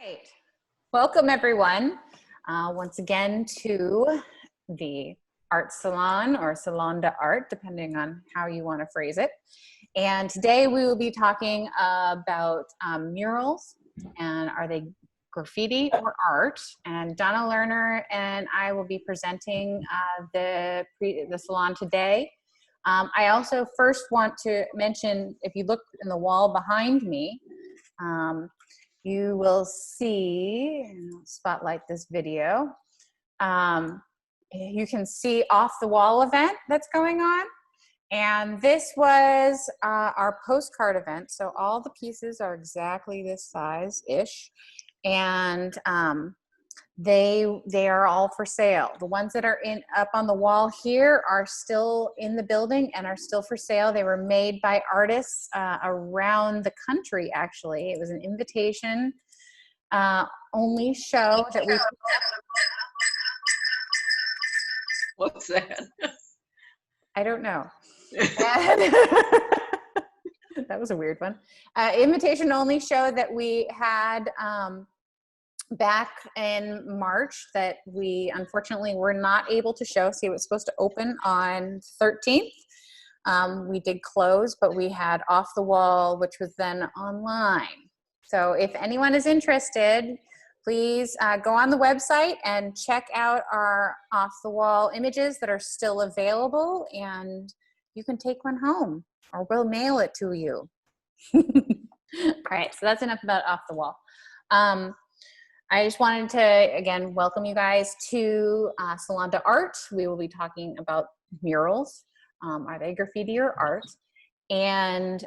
Right. Welcome everyone once again to the Art Salon or Salon d'Art, depending on how you want to phrase it. And today we will be talking about murals and are they graffiti or art. And Donna, Lerner, and I will be presenting the salon today. I also first want to mention, if you look in the wall behind me, you will see, and I'll spotlight this video, you can see off the wall event that's going on. And this was our postcard event. So all the pieces are exactly this size-ish. And they are all for sale. The ones that are up on the wall here are still in the building and are still for sale. They were made by artists around the country, actually. It was an invitation only show that we... What's that? I don't know. That was a weird one. Invitation only show that we had back in March that we unfortunately were not able to show. See, it was supposed to open on 13th. We did close, but we had Off the Wall, which was then online. So if anyone is interested, please go on the website and check out our Off the Wall images that are still available, and you can take one home or we'll mail it to you. All right, so that's enough about Off the Wall. I just wanted to, again, welcome you guys to Salon d'Art. We will be talking about murals. Are they graffiti or art? And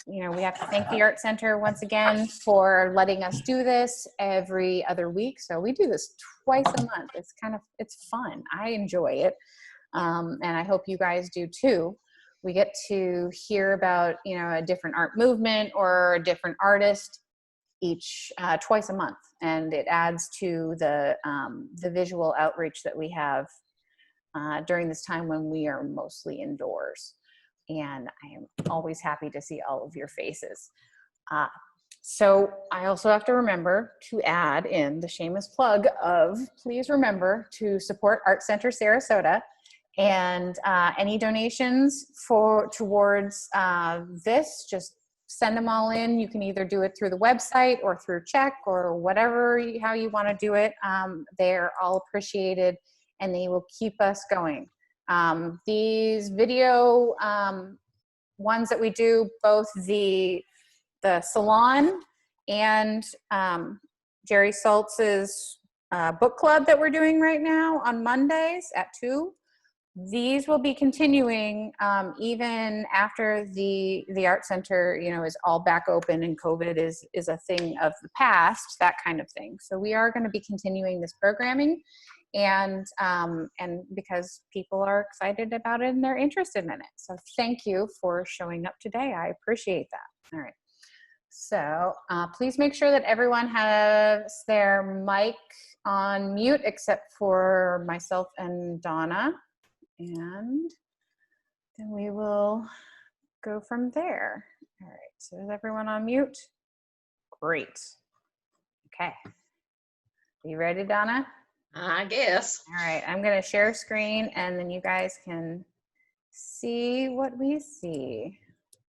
you know, we have to thank the Art Center once again for letting us do this every other week. So we do this twice a month. It's fun. I enjoy it. And I hope you guys do too. We get to hear about, you know, a different art movement or a different artist twice a month, and it adds to the visual outreach that we have during this time when we are mostly indoors. And I am always happy to see all of your faces. So I also have to remember to add in the shameless plug of, please remember to support Art Center Sarasota, and any donations towards this, just send them all in. You can either do it through the website or through check or whatever, how you want to do it. They're all appreciated and they will keep us going. These video ones that we do, both the salon and Jerry Saltz's book club that we're doing right now on Mondays at 2. These will be continuing even after the Art Center, you know, is all back open and COVID is a thing of the past, that kind of thing. So we are going to be continuing this programming, and because people are excited about it and they're interested in it. So thank you for showing up today. I appreciate that. All right. So please make sure that everyone has their mic on mute except for myself and Donna. And then we will go from there. All right, so is everyone on mute? Great. Okay. Are you ready, Donna? I guess. All right, I'm gonna share screen and then you guys can see what we see.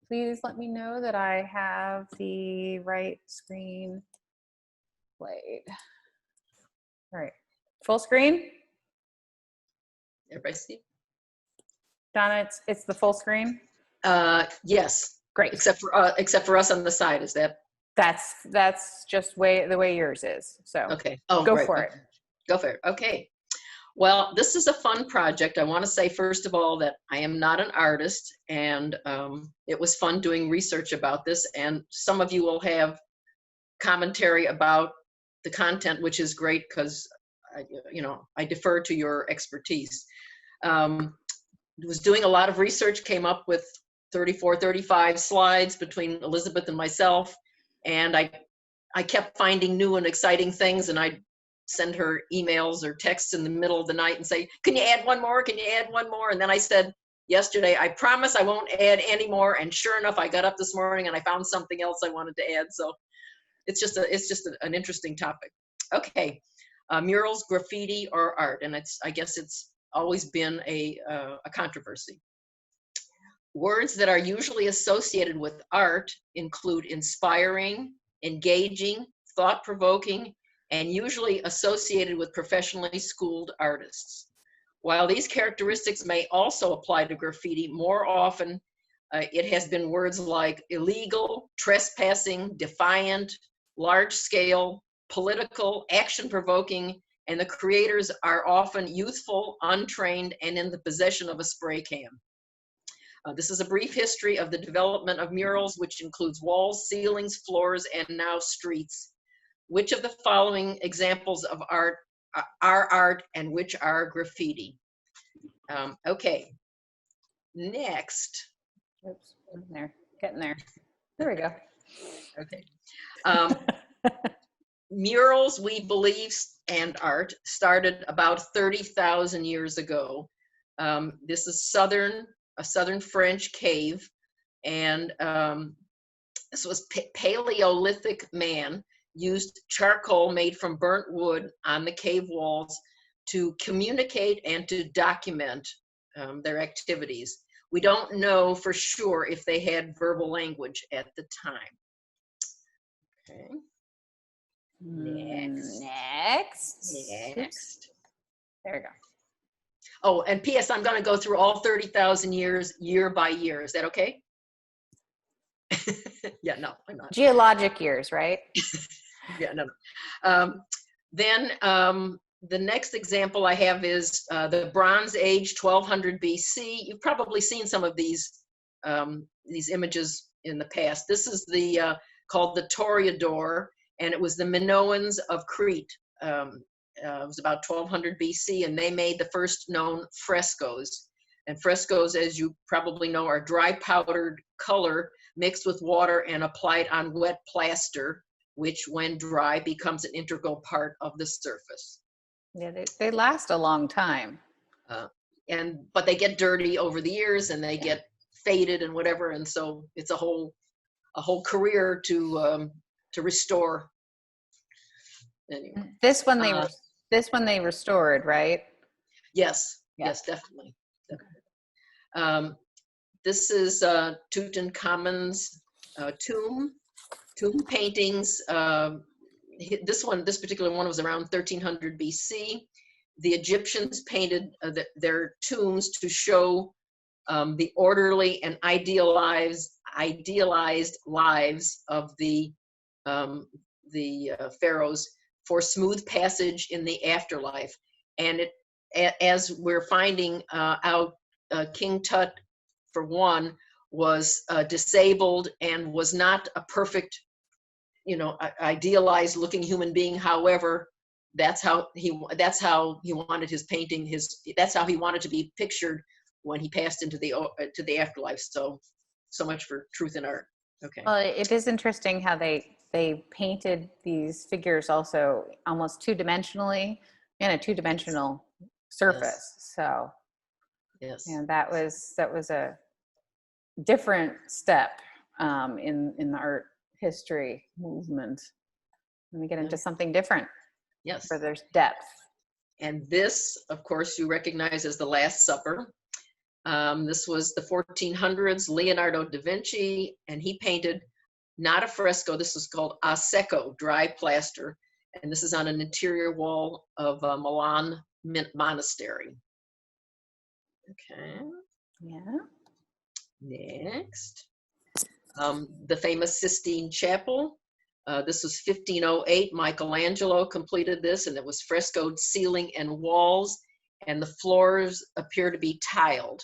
Please let me know that I have the right screen played. All right, full screen? Everybody see? Donna, it's the full screen? Yes. Great. Except for us on the side, is that? That's just the way yours is. So okay. Oh, go right. for it. Go for it. Okay. Well, this is a fun project. I want to say, first of all, that I am not an artist, and it was fun doing research about this. And some of you will have commentary about the content, which is great because, you know, I defer to your expertise. Was doing a lot of research, came up with 34, 35 slides between Elizabeth and myself, and I kept finding new and exciting things, and I'd send her emails or texts in the middle of the night and say, can you add one more? Can you add one more? And then I said yesterday, I promise I won't add any more, and sure enough, I got up this morning and I found something else I wanted to add. So it's just an interesting topic. Okay, murals, graffiti, or art, and I guess it's always been a controversy. Words that are usually associated with art include inspiring, engaging, thought-provoking, and usually associated with professionally schooled artists. While these characteristics may also apply to graffiti, more often it has been words like illegal, trespassing, defiant, large-scale, political, action-provoking, and the creators are often youthful, untrained, and in the possession of a spray can. This is a brief history of the development of murals, which includes walls, ceilings, floors, and now streets. Which of the following examples of art are art and which are graffiti? Okay, next. Oops, getting there. There we go. Okay. Murals, we believe, and art started about 30,000 years ago. This is a southern French cave, and this was Paleolithic man used charcoal made from burnt wood on the cave walls to communicate and to document their activities. We don't know for sure if they had verbal language at the time. Okay. Next. There we go. Oh, and P.S. I'm going to go through all 30,000 years, year by year. Is that okay? Yeah, no, I'm not. Geologic years, right? Yeah, no. Then the next example I have is the Bronze Age, 1200 BC. You've probably seen some of these images in the past. This is called the Toreador, and it was the Minoans of Crete. It was about 1200 BC, and they made the first known frescoes. And frescoes, as you probably know, are dry powdered color mixed with water and applied on wet plaster, which when dry becomes an integral part of the surface. Yeah, they last a long time. But they get dirty over the years, and they get faded and whatever, and so it's a whole career to restore. Anyway. This one they restored, right? Yes, yes, definitely. This is Tutankhamun's tomb paintings. This particular one was around 1300 BC. The Egyptians painted their tombs to show the orderly and idealized lives of the pharaohs for smooth passage in the afterlife. And as we're finding out, King Tut, for one, was disabled and was not a perfect, idealized looking human being. However, that's how he wanted his painting. That's how he wanted to be pictured when he passed into the afterlife. So much for truth in art. Okay. Well, it is interesting how they painted these figures also almost two-dimensionally in a two-dimensional surface. Yes. So, yes, and that was a different step in the art history movement. Let me get into something different. Yes, where there's depth. And this, of course, you recognize as the Last Supper. This was the 1400s, Leonardo da Vinci, and he painted not a fresco. This is called a secco, dry plaster, and this is on an interior wall of Milan Monastery. Okay. Yeah. Next, the famous Sistine Chapel. This was 1508. Michelangelo completed this, and it was frescoed ceiling and walls, and the floors appear to be tiled.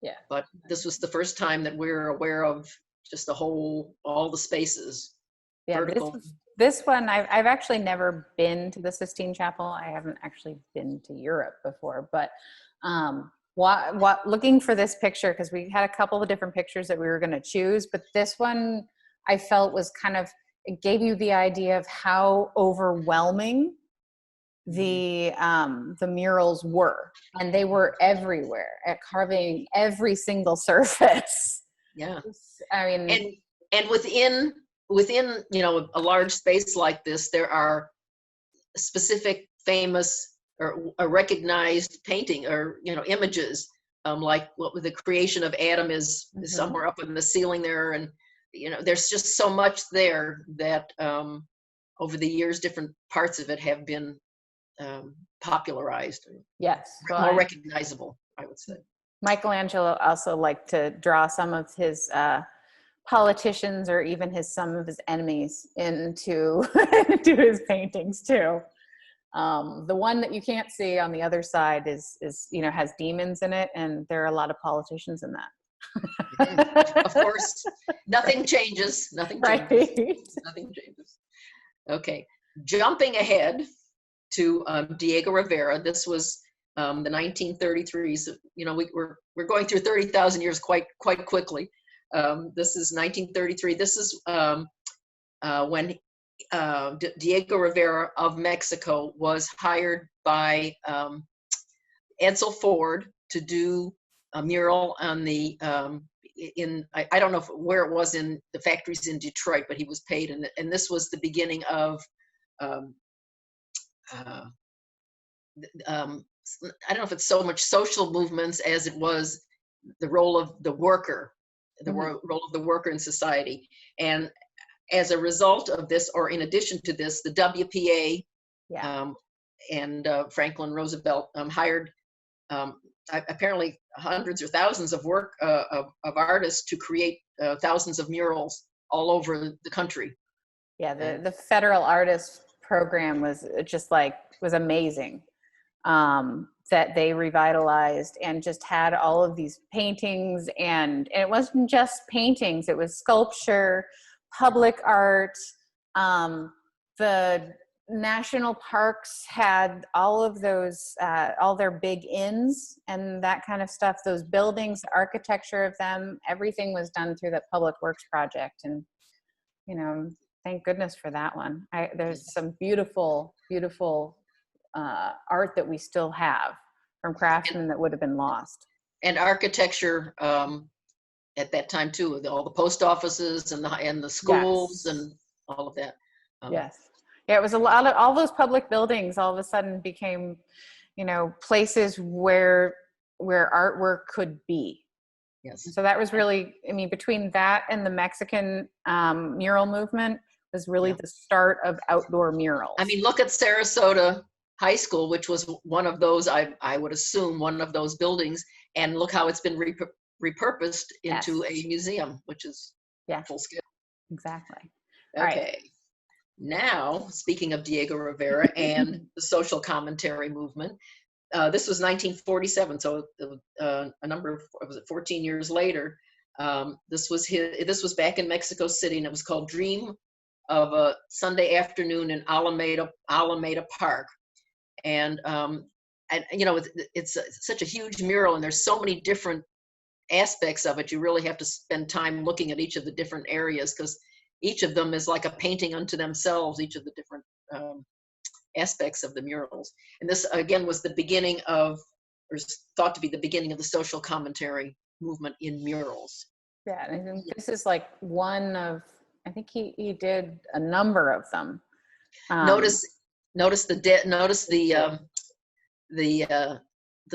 Yeah. But this was the first time that we're aware of just all the spaces. Yeah. This one, I've actually never been to the Sistine Chapel. I haven't actually been to Europe before, but looking for this picture, because we had a couple of different pictures that we were going to choose, but this one I felt was it gave you the idea of how overwhelming the murals were, and they were everywhere at carving every single surface. Yeah. I mean, and within within, you know, a large space like this, there are specific famous or recognized painting or, you know, images, like what the creation of Adam is somewhere up in the ceiling there. And, you know, there's just so much there that over the years, different parts of it have been popularized. Yes. More recognizable, I would say. Michelangelo also liked to draw some of his politicians or even some of his enemies into into his paintings too. The one that you can't see on the other side is you know, has demons in it, and there are a lot of politicians in that. Of course, nothing changes. Nothing changes. Right. Nothing changes. Okay, jumping ahead to Diego Rivera. This was the 1933s. You know, we're going through 30,000 years quite quickly. This is 1933. This is when Diego Rivera of Mexico was hired by Edsel Ford to do a mural on the I don't know where it was in the factories in Detroit, but he was paid, and this was the beginning of I don't know if it's so much social movements as it was the role of the worker, role of the worker in society. And as a result of this, or in addition to this, the WPA and Franklin Roosevelt hired apparently hundreds or thousands of artists to create thousands of murals all over the country. Yeah, the federal artist program was amazing. That they revitalized and just had all of these paintings, and it wasn't just paintings, it was sculpture, public art. The national parks had all of those, all their big inns and that kind of stuff. Those buildings, the architecture of them, everything was done through that public works project. And, you know, thank goodness for that one. There's some beautiful, beautiful art that we still have from craftsmen that would have been lost. And architecture at that time too, all the post offices and the schools and all of that. Yes. Yeah, it was a lot of, all those public buildings all of a sudden became, you know, places where artwork could be. Yes. So that was really, I mean, between that and the Mexican mural movement was really the start of outdoor murals. I mean, look at Sarasota High School, which was one of those, I would assume, one of those buildings, and look how it's been repurposed into a museum, which is full scale. Exactly. Okay. Right. Now, speaking of Diego Rivera and the social commentary movement, this was 1947, so a number of, was it 14 years later? This was back in Mexico City, and it was called Dream of a Sunday Afternoon in Alameda Park. And you know, it's such a huge mural, and there's so many different aspects of it. You really have to spend time looking at each of the different areas, because each of them is like a painting unto themselves, each of the different aspects of the murals. And this, again, was the beginning of, or thought to be the beginning of, the social commentary movement in murals. Yeah, and I think this is like one of, I think he did a number of them. Notice the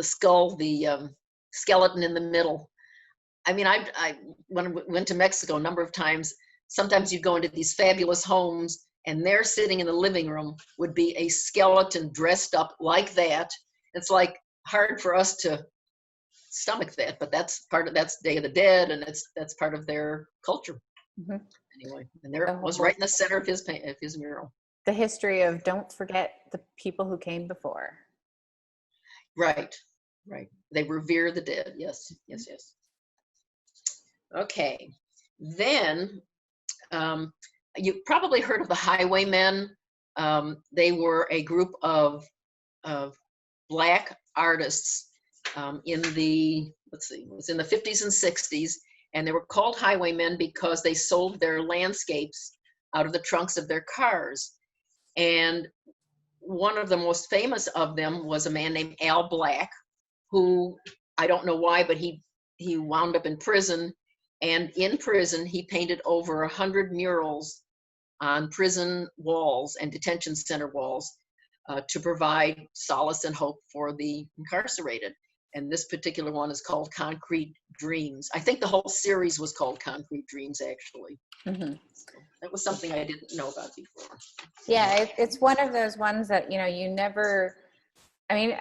skull, the skeleton in the middle. I mean, I when I went to Mexico a number of times, sometimes you'd go into these fabulous homes, and there sitting in the living room would be a skeleton dressed up like that. It's like hard for us to stomach that, but that's Day of the Dead, and that's part of their culture. Anyway, and there it was, right in the center of his mural. The history of, don't forget the people who came before. Right. They revere the dead. Yes. Okay. Then you probably heard of the Highwaymen. They were a group of Black artists in the, it was in the 50s and 60s, and they were called Highwaymen because they sold their landscapes out of the trunks of their cars. And one of the most famous of them was a man named Al Black, who, I don't know why, but he wound up in prison, And in prison, he painted over 100 murals on prison walls and detention center walls to provide solace and hope for the incarcerated. And this particular one is called Concrete Dreams. I think the whole series was called Concrete Dreams, actually. Mm-hmm. So that was something I didn't know about before. Yeah, it's one of those ones that, you know, you never, I mean,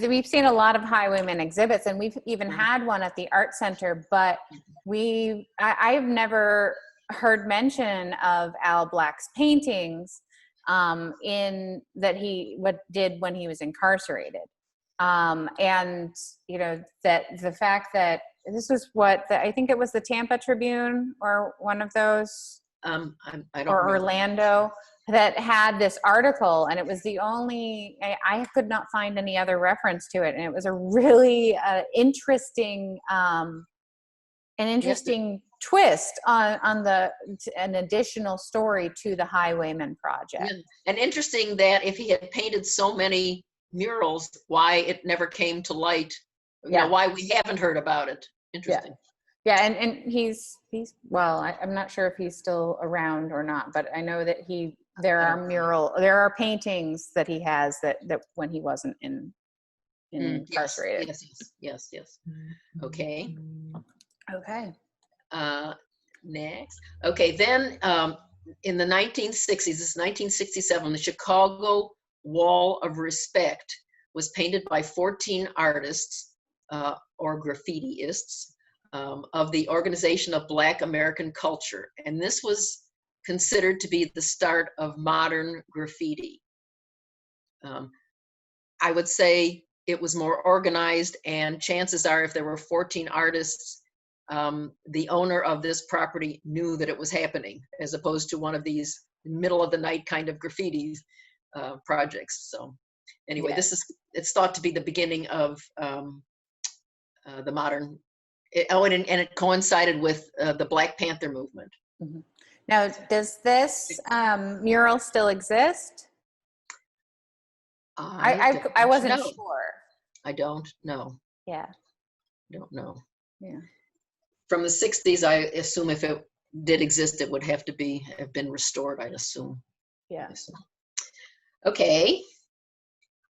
we've seen a lot of Highwaymen exhibits, and we've even had one at the art center, but I've never heard mention of Al Black's paintings in that he did when he was incarcerated. And, you know, that the fact that this was I think it was the Tampa Tribune or one of those, I don't or remember. Orlando, that had this article, and it was the only, I could not find any other reference to it. And it was a really interesting, twist on an additional story to the Highwayman project. And interesting that if he had painted so many murals, why it never came to light, you know, why we haven't heard about it. Interesting. Yeah, and he's well, I'm not sure if he's still around or not, but I know that there are paintings that he has that when he wasn't incarcerated. Yes. Okay. Next. Okay, then in the 1960s, this is 1967, the Chicago Wall of Respect was painted by 14 artists or graffitiists of the Organization of Black American Culture. And this was considered to be the start of modern graffiti. I would say it was more organized, and chances are if there were 14 artists, the owner of this property knew that it was happening, as opposed to one of these middle of the night kind of graffiti projects. So anyway, it's thought to be the beginning of the modern, and it coincided with the Black Panther movement. Mm-hmm. Now, does this mural still exist? I wasn't sure. I don't know. Yeah. Don't know. Yeah. From the 60s, I assume if it did exist, it would have been restored, I'd assume. Yeah. Okay.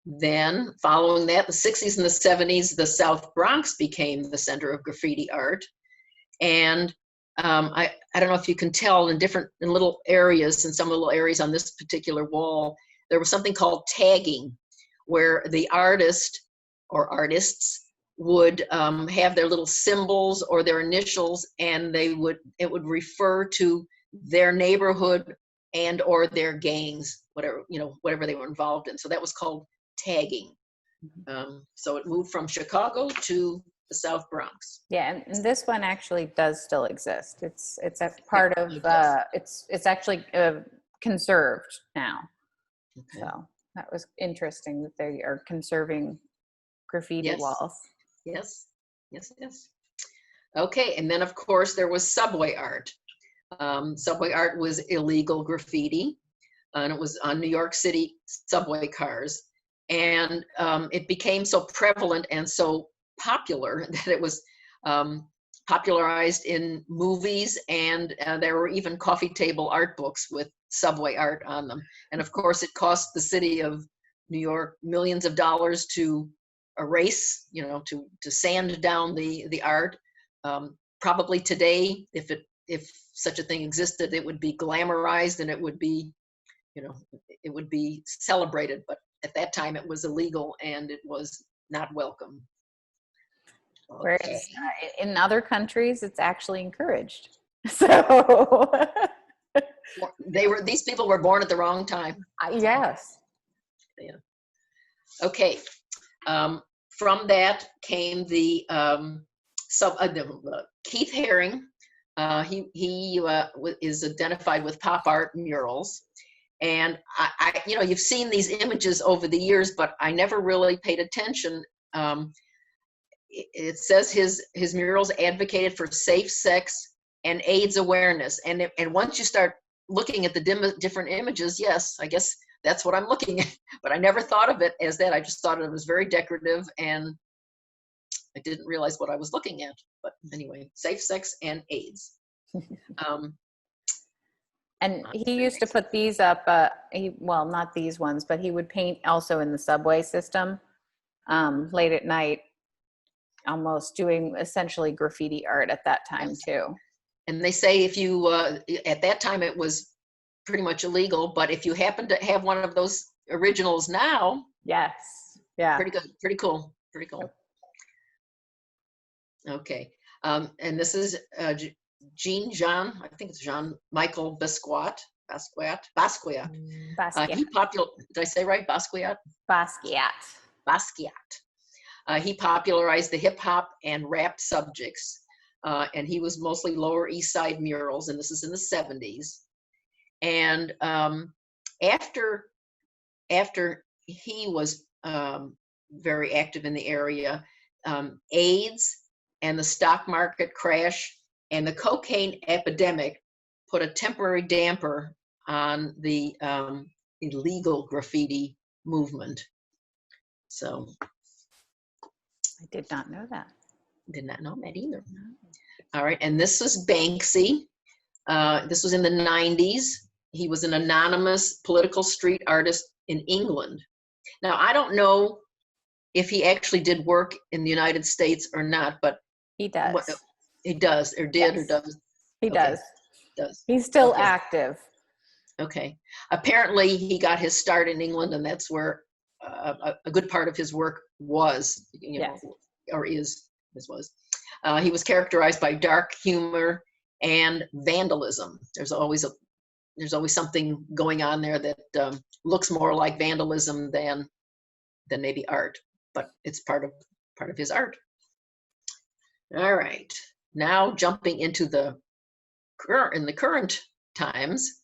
Then following that, the 60s and the 70s, the South Bronx became the center of graffiti art. And I don't know if you can tell in little areas, in some little areas on this particular wall, there was something called tagging, where the artist or artists would have their little symbols or their initials, and it would refer to their neighborhood and or their gangs, whatever they were involved in. So that was called tagging. So it moved from Chicago to the South Bronx. Yeah, and this one actually does still exist. It's a part of it's actually conserved now. Okay. So that was interesting that they are conserving graffiti walls. Yes. Okay, and then of course there was subway art. Subway art was illegal graffiti, and it was on New York City subway cars. And it became so prevalent and so popular that it was popularized in movies, and there were even coffee table art books with subway art on them. And of course, it cost the city of New York millions of dollars to erase, to sand down the art. Probably today, if such a thing existed, it would be glamorized and it would be celebrated. But at that time, it was illegal and it was not welcome. Okay. Whereas in other countries, it's actually encouraged. So these people were born at the wrong time. Yes. Yeah. Okay. From that came the Keith Haring. He is identified with pop art murals. And you've seen these images over the years, but I never really paid attention. It says his murals advocated for safe sex and AIDS awareness. And once you start looking at the different images, yes, I guess that's what I'm looking at. But I never thought of it as that. I just thought it was very decorative and I didn't realize what I was looking at, but anyway, safe sex and AIDS. And he used to put these up, well, not these ones, but he would paint also in the subway system late at night, almost doing essentially graffiti art at that time too. And they say if you, at that time it was pretty much illegal, but if you happen to have one of those originals now, yes, yeah, pretty good, pretty cool, pretty cool. Okay, and this is Jean, I think it's Jean-Michel Basquiat. Basquiat. He did I say right? Basquiat? Basquiat. He popularized the hip hop and rap subjects, and he was mostly Lower East Side murals, and this is in the 70s. And after he was very active in the area, AIDS and the stock market crash and the cocaine epidemic put a temporary damper on the illegal graffiti movement. So I did not know that. Did not know that either. All right, and this is Banksy. This was in the 90s. He was an anonymous political street artist in England. Now, I don't know if he actually did work in the United States or not, but he does. He does, or did, yes. Or does. He okay. does. He's still active. Okay. Apparently, he got his start in England, and that's where a good part of his work was, you know, or is. This was. He was characterized by dark humor and vandalism. There's always something going on there that looks more like vandalism than maybe art, but it's part of his art. All right, now jumping into the current times,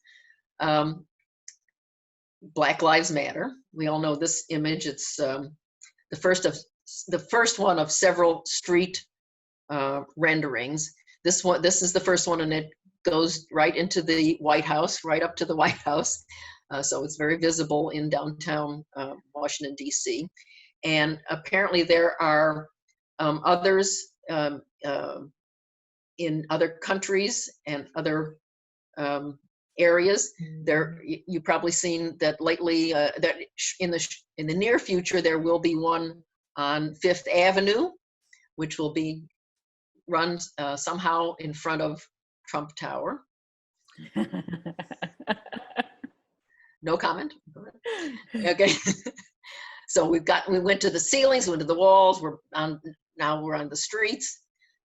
Black Lives Matter. We all know this image. It's the first one of several street renderings. This is the first one, and it goes right into the White House, right up to the White House. So it's very visible in downtown Washington, D.C. And apparently there are others in other countries and other areas. You've probably seen that lately, that in the near future, there will be one on Fifth Avenue, which will be run somehow in front of Trump Tower. No comment. Okay. So we went to the ceilings, we went to the walls. Now we're on the streets.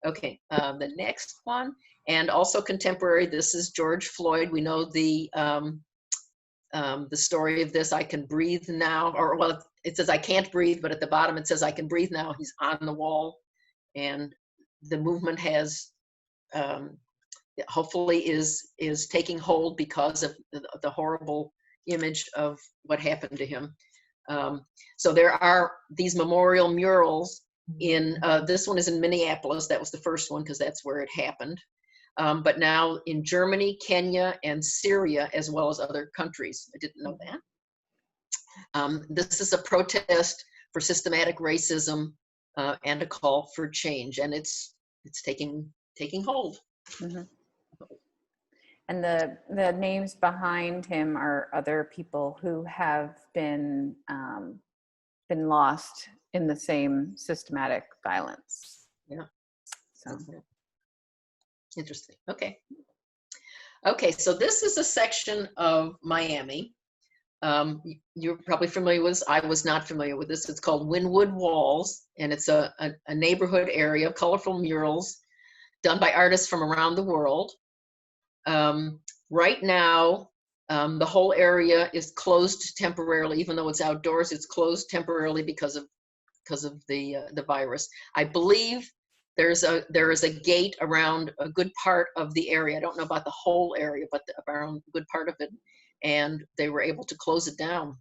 Okay. The next one, and also contemporary. This is George Floyd. We know the story of this. I can breathe now, or well, it says I can't breathe, but at the bottom it says I can breathe now. He's on the wall, and the movement has hopefully is taking hold because of the horrible image of what happened to him. So there are these memorial murals in, this one is in Minneapolis. That was the first one because that's where it happened. But now in Germany, Kenya, and Syria, as well as other countries. I didn't know that. This is a protest for systematic racism and a call for change, and it's taking hold. Mm-hmm. And the names behind him are other people who have been lost in the same systematic violence. Yeah. So interesting. Okay. Okay. So this is a section of Miami. You're probably familiar with this. I was not familiar with this. It's called Wynwood Walls, and it's a neighborhood area of colorful murals done by artists from around the world. Right now, the whole area is closed temporarily, even though it's outdoors. It's closed temporarily because of the virus. I believe there is a gate around a good part of the area. I don't know about the whole area, but around a good part of it, and they were able to close it down.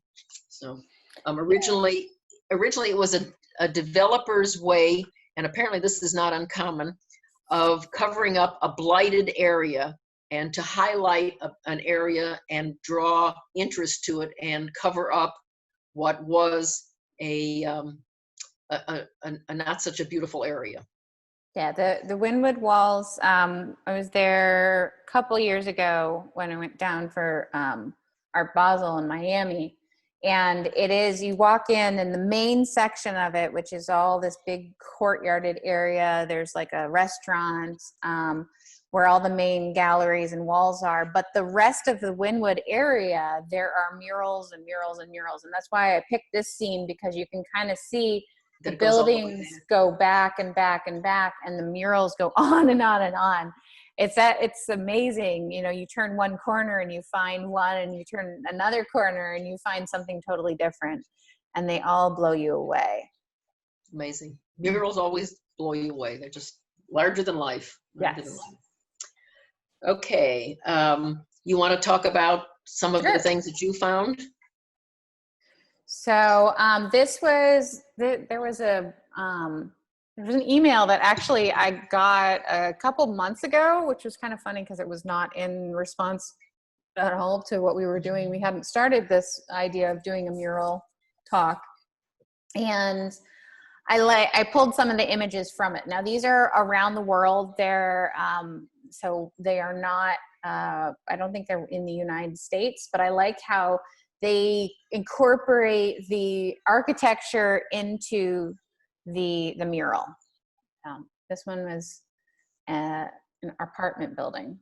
So originally it was a developer's way, and apparently this is not uncommon, of covering up a blighted area and to highlight an area and draw interest to it and cover up what was a a not such a beautiful area. Yeah, the Wynwood Walls. I was there a couple years ago when I went down for Art Basel in Miami, and it is, you walk in and the main section of it, which is all this big courtyarded area. There's like a restaurant where all the main galleries and walls are, but the rest of the Wynwood area, there are murals and murals and murals, and that's why I picked this scene, because you can kind of see the buildings go back and back and back, and the murals go on and on and on. It's amazing. You know, you turn one corner and you find one, and you turn another corner and you find something totally different, and they all blow you away. Amazing. Murals always blow you away. They're just larger than life. Yes. Okay. You want to talk about some of the things that you found? So this was, there was an email that actually I got a couple months ago, which was kind of funny because it was not in response at all to what we were doing. We hadn't started this idea of doing a mural talk. And I pulled some of the images from it. Now these are around the world. They're, so they are not, I don't think they're in the United States, but I like how they incorporate the architecture into the mural. This one was an apartment building.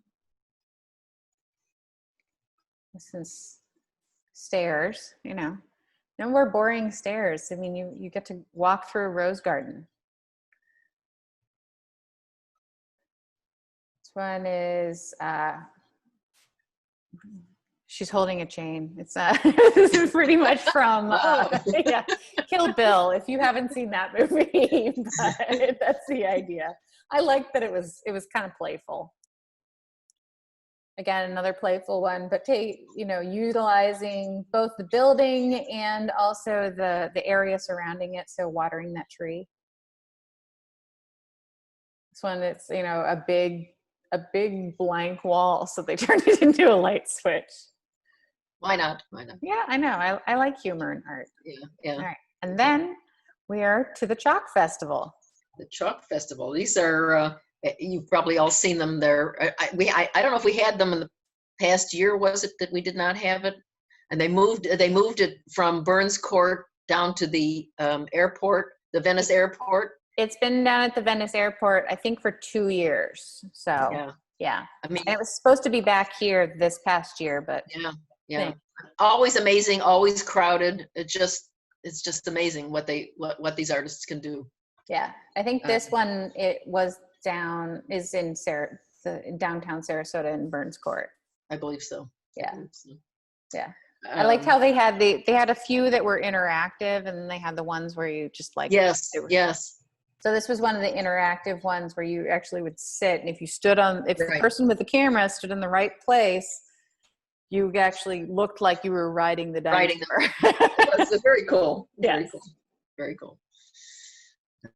This is stairs, you know. No more boring stairs. I mean, you get to walk through a rose garden. This one is, she's holding a chain. It's this is pretty much from yeah, Kill Bill. If you haven't seen that movie, but that's the idea. I like that it was kind of playful. Again, another playful one, but utilizing both the building and also the area surrounding it. So watering that tree. This one, it's a big blank wall, so they turned it into a light switch. Why not? Yeah, I know. I like humor in art. Yeah. All right. And then we are to the Chalk Festival. The Chalk Festival. These are, you've probably all seen them there. I don't know if we had them in the past year, was it that we did not have it? And they moved it from Burns Court down to the airport, the Venice airport. It's been down at the Venice airport, I think, for 2 years. So, yeah. I mean, and it was supposed to be back here this past year, but. Yeah. Always amazing, always crowded. It's just amazing what these artists can do. Yeah. I think this one, is in downtown Sarasota in Burns Court. I believe so. Yeah. Yeah. I liked how they had a few that were interactive, and then they had the ones where you just like. Yes. So this was one of the interactive ones where you actually would sit, and if the person with the camera stood in the right place, you actually looked like you were riding the dinosaur. That's very cool. Yes. Very cool.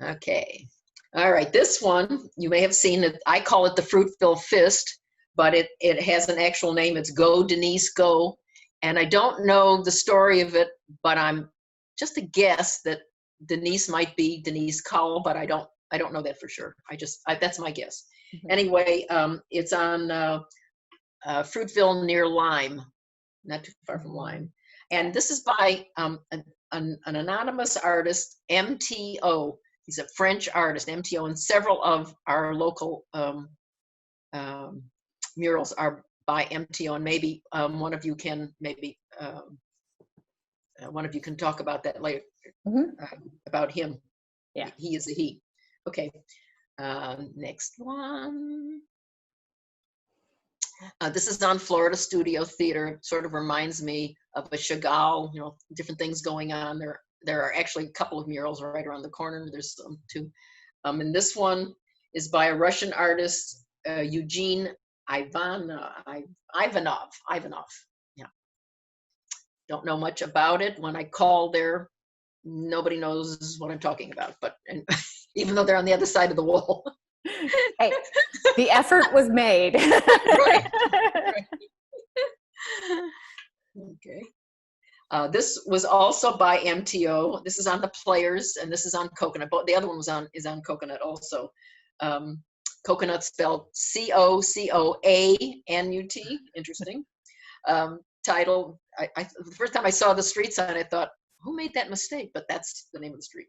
Okay. All right. This one, you may have seen it. I call it the Fruitful Fist, but it has an actual name. It's Go, Denise, Go. And I don't know the story of it, but I'm just a guess that Denise might be Denise Cowell, but I don't know that for sure. That's my guess. Mm-hmm. Anyway, it's on Fruitville near Lyme, not too far from Lyme. And this is by an anonymous artist, MTO. He's a French artist, MTO, and several of our local murals are by MTO, and maybe one of you can talk about that later. Mm-hmm. About him. Yeah, he is a he. Okay, next one. This is on Florida Studio Theater. It sort of reminds me of a Chagall, different things going on. There are actually a couple of murals right around the corner. There's some too. And this one is by a Russian artist, Eugene Ivanov. Yeah. Don't know much about it. When I call there, nobody knows what I'm talking about, even though they're on the other side of the wall. Hey, the effort was made. Right. Okay. This was also by MTO. This is on the Players, and this is on Coconut. But the other one is on Coconut also. Coconut spelled Cocoanut. Interesting. Title. The first time I saw the street sign, I thought, who made that mistake? But that's the name of the street.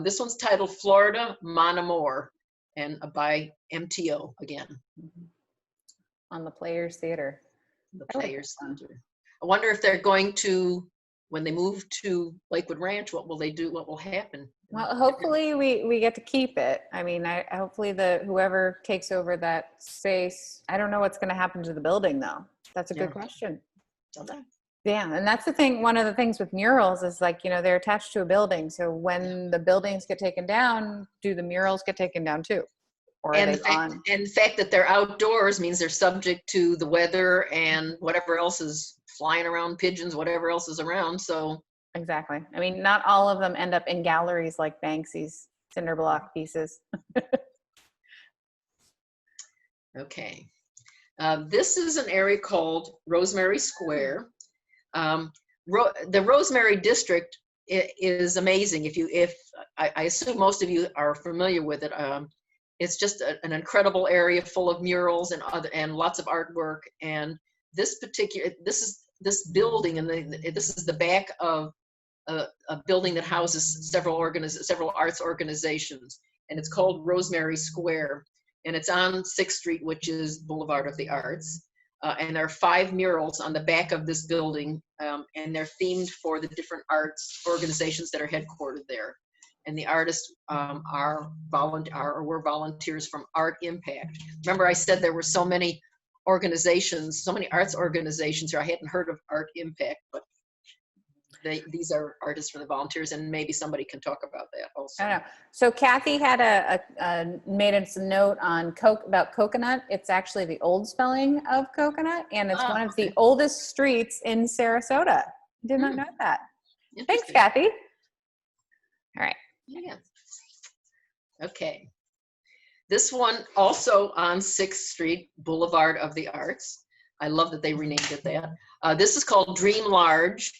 This one's titled Florida Mon Amour, and by MTO again. On the Players Theater. The Players Theater. I wonder if they're going to, when they move to Lakewood Ranch, what will they do? What will happen? Well, hopefully we get to keep it. I mean, hopefully whoever takes over that space, I don't know what's going to happen to the building though. That's a good question. Okay. Yeah, and that's the thing. One of the things with murals is like, they're attached to a building. So when the buildings get taken down, do the murals get taken down too? Or are they gone? And the fact that they're outdoors means they're subject to the weather and whatever else is flying around, pigeons, whatever else is around. So exactly. I mean, not all of them end up in galleries like Banksy's cinder block pieces. Okay. This is an area called Rosemary Square. The Rosemary District is amazing. I assume most of you are familiar with it. It's just an incredible area full of murals and lots of artwork. And this building, and this is the back of a building that houses several arts organizations, and it's called Rosemary Square, and it's on 6th Street, which is Boulevard of the Arts. And there are 5 murals on the back of this building, and they're themed for the different arts organizations that are headquartered there. And the artists were volunteers from Art Impact. Remember, I said there were so many organizations, so many arts organizations here. I hadn't heard of Art Impact, but these are artists for the volunteers, and maybe somebody can talk about that also. I don't know. So Kathy had made us a note on about Coconut. It's actually the old spelling of coconut, and it's one of the oldest streets in Sarasota. Did not know that. Thanks, Kathy. All right. Yeah. Okay. This one also on 6th Street, Boulevard of the Arts. I love that they renamed it that. This is called Dream Large,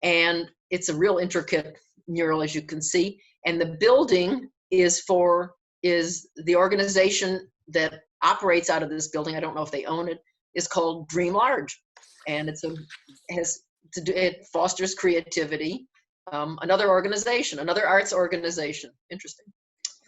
and it's a real intricate mural, as you can see. And the building is the organization that operates out of this building. I don't know if they own it. Is called Dream Large, and it fosters creativity. Another organization, another arts organization. Interesting.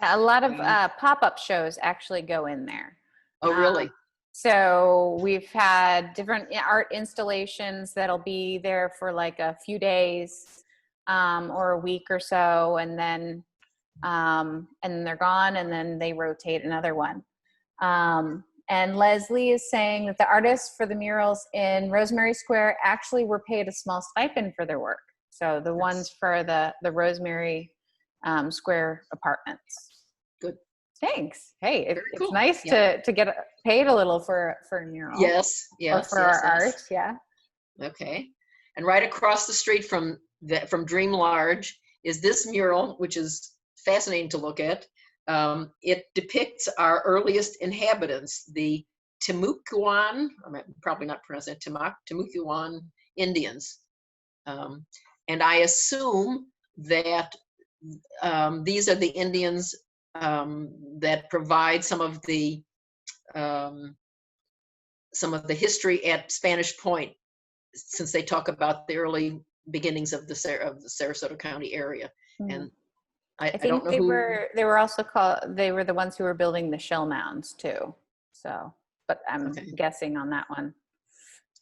A lot of pop-up shows actually go in there. Oh, really? So we've had different art installations that'll be there for like a few days or a week or so, and then they're gone, and then they rotate another one. And Leslie is saying that the artists for the murals in Rosemary Square actually were paid a small stipend for their work. So the ones for the Rosemary Square apartments. Good. Thanks. Hey, it's cool. Nice to get paid a little for a mural. Yes. Or for our art. Yeah. Okay. And right across the street from Dream Large is this mural, which is fascinating to look at. It depicts our earliest inhabitants, the Timucuan, I'm probably not pronouncing it, Timucuan Indians. And I assume that these are the Indians that provide some of the history at Spanish Point, since they talk about the early beginnings of the Sarasota County area. And I think don't know they were also they were the ones who were building the shell mounds too. So, but I'm guessing on that one.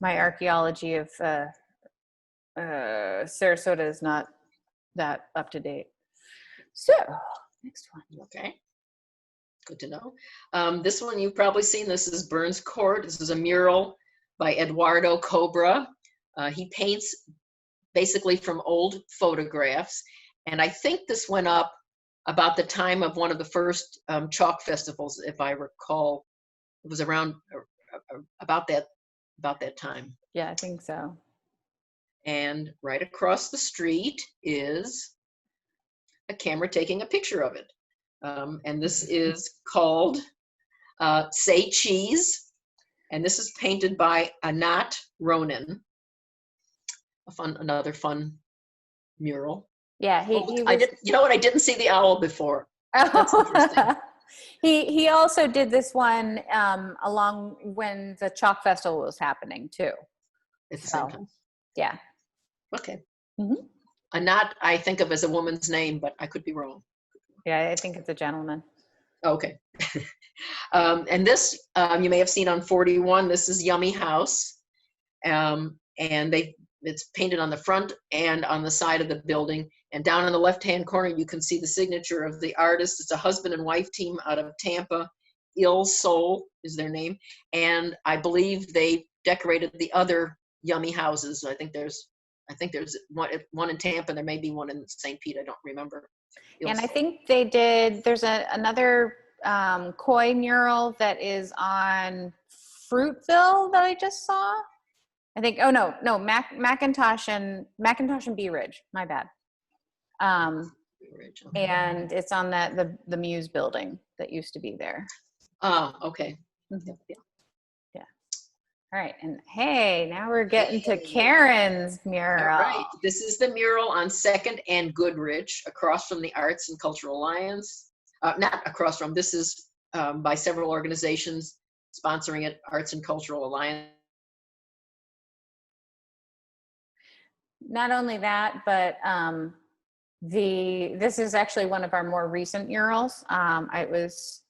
My archaeology of Sarasota is not that up to date. So, next one. Okay. Good to know. This one you've probably seen. This is Burns Court. This is a mural by Eduardo Cobra. He paints basically from old photographs. And I think this went up about the time of one of the first chalk festivals, if I recall. It was around about that time. Yeah, I think so. And right across the street is a camera taking a picture of it. And this is called Say Cheese. And this is painted by Anat Ronan. another fun mural. Yeah, Oh, he I was. didn't. You know what? I didn't see the owl before. That's interesting. He also did this one along when the Chalk Festival was happening too. At the same So time. yeah. Okay. Mhm. Not I think of as a woman's name, but I could be wrong. Yeah, I think it's a gentleman. Okay. And this you may have seen on 41. This is Yummy House, and it's painted on the front and on the side of the building. And down in the left-hand corner, you can see the signature of the artist. It's a husband and wife team out of Tampa. Il Sol is their name, and I believe they decorated the other Yummy houses. I think there's one in Tampa. There may be one in St. Pete. I don't remember. And I think they did. There's another koi mural that is on Fruitville that I just saw. I think. Oh no, Macintosh and Bee Ridge. My bad. And it's on the Muse building that used to be there. Oh, okay. Mm-hmm. Yeah. All right, and hey, now we're getting to Karen's mural. All right, this is the mural on 2nd and Goodrich, across from the Arts and Cultural Alliance. Not across from. This is by several organizations sponsoring it. Arts and Cultural Alliance. Not only that, but this is actually one of our more recent murals. It was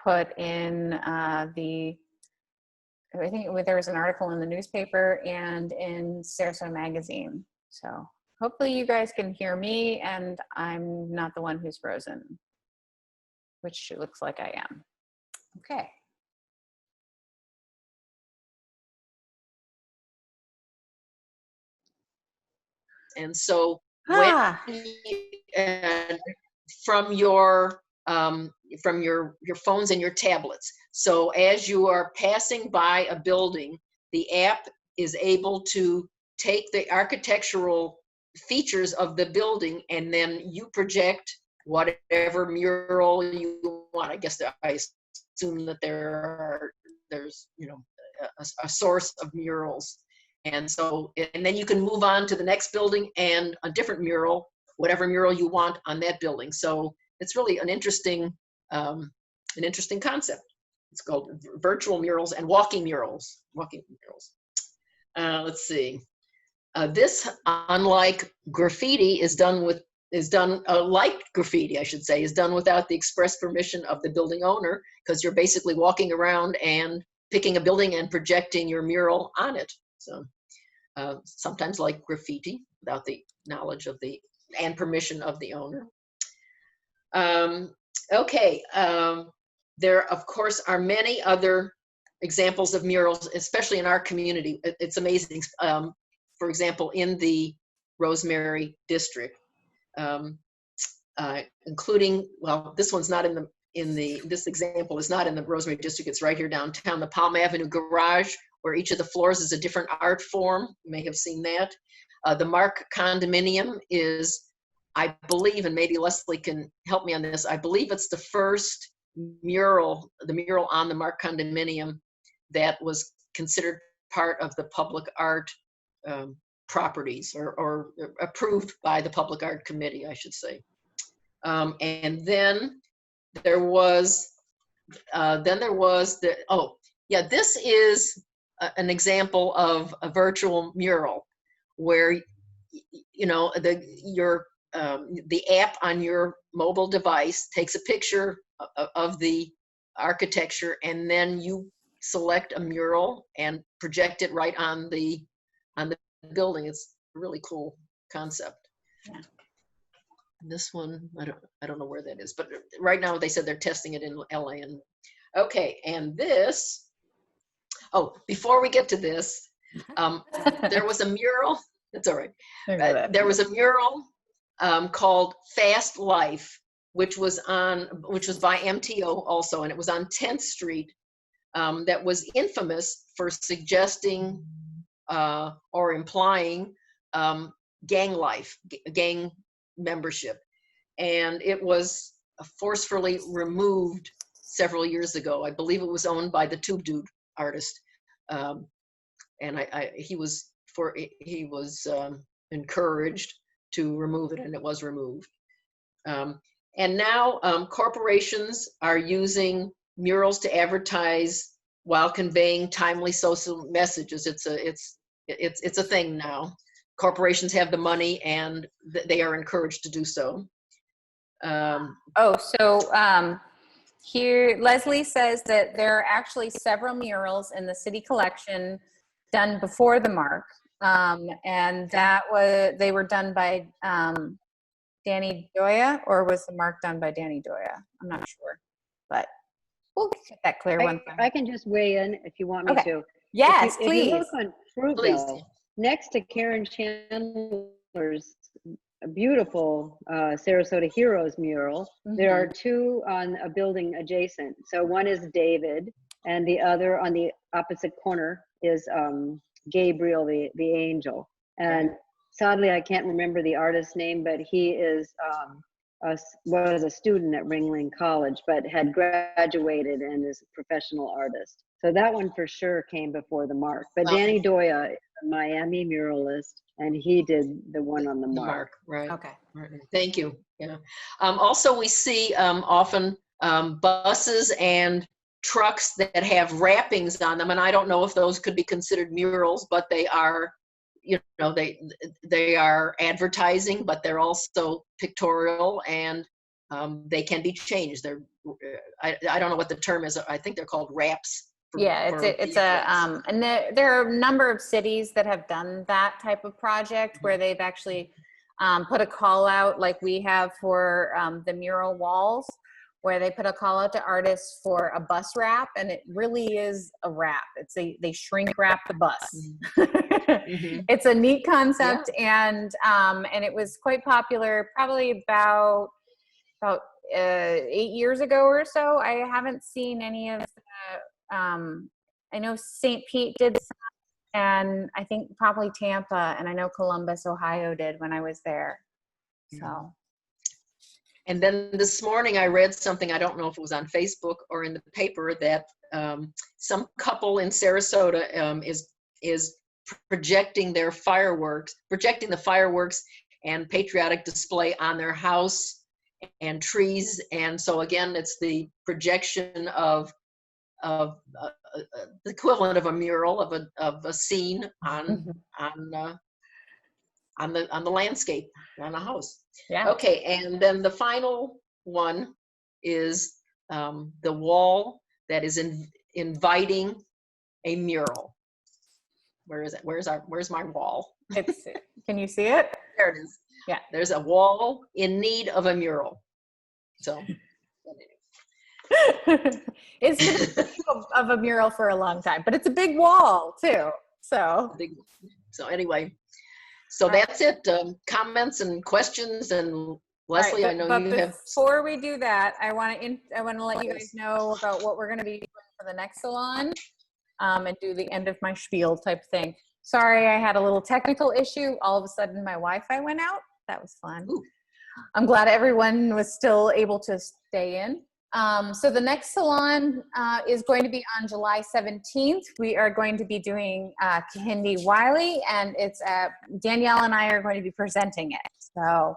put in I think there was an article in the newspaper and in Sarasota magazine. So hopefully you guys can hear me and I'm not the one who's frozen, which it looks like I am. Okay. And so from your phones and your tablets. So as you are passing by a building, the app is able to take the architectural features of the building and then you project whatever mural you want. I guess I assume that there's a source of murals. And so, and then you can move on to the next building and a different mural, whatever mural you want on that building. So it's really an interesting concept. It's called virtual murals and walking murals. Let's see. This, unlike graffiti, is done like graffiti, I should say, is done without the express permission of the building owner, because you're basically walking around and picking a building and projecting your mural on it. So sometimes like graffiti, without the knowledge of and permission of the owner. Okay, there of course are many other examples of murals, especially in our community. It's amazing. For example, in the Rosemary District, including, well, this one's not this example is not in the Rosemary District. It's right here downtown, the Palm Avenue Garage, where each of the floors is a different art form. You may have seen that. The Mark condominium is, I believe, and maybe Leslie can help me on this, I believe it's the first mural, the mural on the Mark condominium that was considered part of the public art properties, or approved by the Public Art Committee, I should say. And then there was this is an example of a virtual mural where, you know, the app on your mobile device takes a picture of the architecture, and then you select a mural and project it right on the building. It's a really cool concept. Yeah. This one, I don't know where that is, but right now they said they're testing it in LA. And okay, and this, oh, before we get to this, there was a mural. That's all right. There was a mural called Fast Life, which was by MTO also, and it was on 10th Street. That was infamous for suggesting or implying gang life, gang membership, and it was forcefully removed several years ago. I believe it was owned by the Tube Dude artist, and he was he was encouraged to remove it, and it was removed. And now corporations are using murals to advertise while conveying timely social messages. It's a thing now. Corporations have the money, and they are encouraged to do so. Here Leslie says that there are actually several murals in the city collection done before the mark, and they were done by Danny Doya, or was the mark done by Danny Doya? I'm not sure, but we'll get that clear one time. I can just weigh in if you want me to. Yes, if please. you look on Fruitful, next to Karen Chandler's beautiful Sarasota Heroes mural, there are two on a building adjacent. So one is David, and the other on the opposite corner is Gabriel, the angel. And sadly, I can't remember the artist's name, but he is was a student at Ringling College, but had graduated and is a professional artist. So that one for sure came before the mark. But Danny Doya is a Miami muralist, and he did the one on the mark. Right. Okay. Right. Thank you. Yeah. Also, we see often buses and trucks that have wrappings on them, and I don't know if those could be considered murals, but they are. They are advertising, but they're also pictorial, and they can be changed. I don't know what the term is. I think they're called wraps. And there are a number of cities that have done that type of project where they've actually put a call out, like we have for the Mural Walls, where they put a call out to artists for a bus wrap, and it really is a wrap. They shrink wrap the bus. It's a neat concept, and it was quite popular probably about 8 years ago or so. I haven't seen any of the, I know St. Pete did some, and I think probably Tampa, and I know Columbus, Ohio did when I was there. So. And then this morning I read something, I don't know if it was on Facebook or in the paper, that some couple in Sarasota is projecting the fireworks and patriotic display on their house and trees. And so again, it's the projection of the equivalent of a mural of a scene on the landscape on a house. Yeah. Okay, and then the final one is the wall that is inviting a mural. Where is it? Where's my wall? Can you see it? There it is. Yeah. There's a wall in need of a mural. So. It's been of a mural for a long time, but it's a big wall too. So anyway, so that's it. Comments and questions, and Leslie, I know you have. Before we do that, I want to let you guys know about what we're going to be doing for the next salon, and do the end of my spiel type thing. Sorry, I had a little technical issue. All of a sudden, my Wi-Fi went out. That was fun. Ooh. I'm glad everyone was still able to stay in. So the next salon is going to be on July 17th. We are going to be doing Kahindi Wiley, and it's Danielle and I are going to be presenting it. So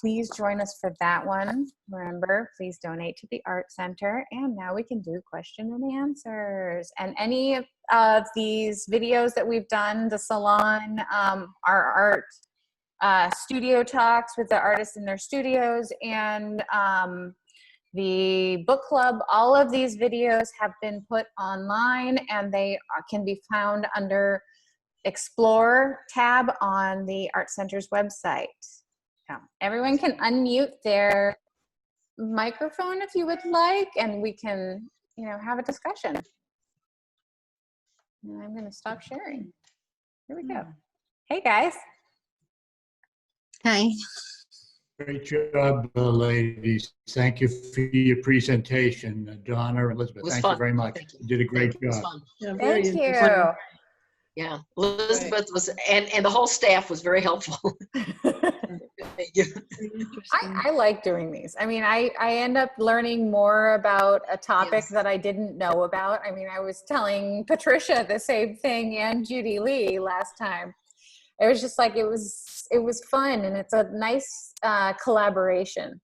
please join us for that one. Remember, please donate to the Art Center. And now we can do question and answers. And any of these videos that we've done, the salon, our art studio talks with the artists in their studios, and the book club, all of these videos have been put online, and they can be found under Explore tab on the Art Center's website. Everyone can unmute their microphone if you would like, and we can, have a discussion. And I'm going to stop sharing. Here we go. Hey guys. Hi. Great job, ladies. Thank you for your presentation, Donna, Elizabeth. Thank you very much. You did a great job. Yeah, Thank you. Yeah, Elizabeth was, and the whole staff was very helpful. I like doing these. I mean, I end up learning more about a topic that I didn't know about. I mean, I was telling Patricia the same thing and Judy Lee last time. It was just like, it was fun, and it's a nice collaboration.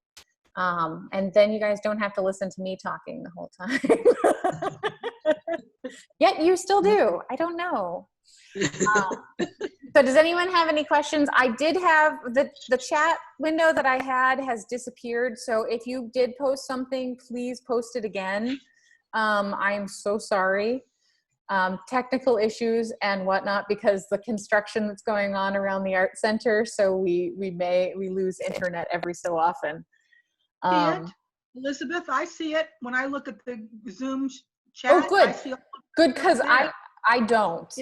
And then you guys don't have to listen to me talking the whole time. Yet you still do. I don't know. So does anyone have any questions? I did have the chat window that I had has disappeared. So if you did post something, please post it again. I'm so sorry. Technical issues and whatnot, because the construction that's going on around the art center. So we lose internet every so often. Elizabeth, I see it when I look at the Zoom chat. Oh, good. I see Good, because I don't.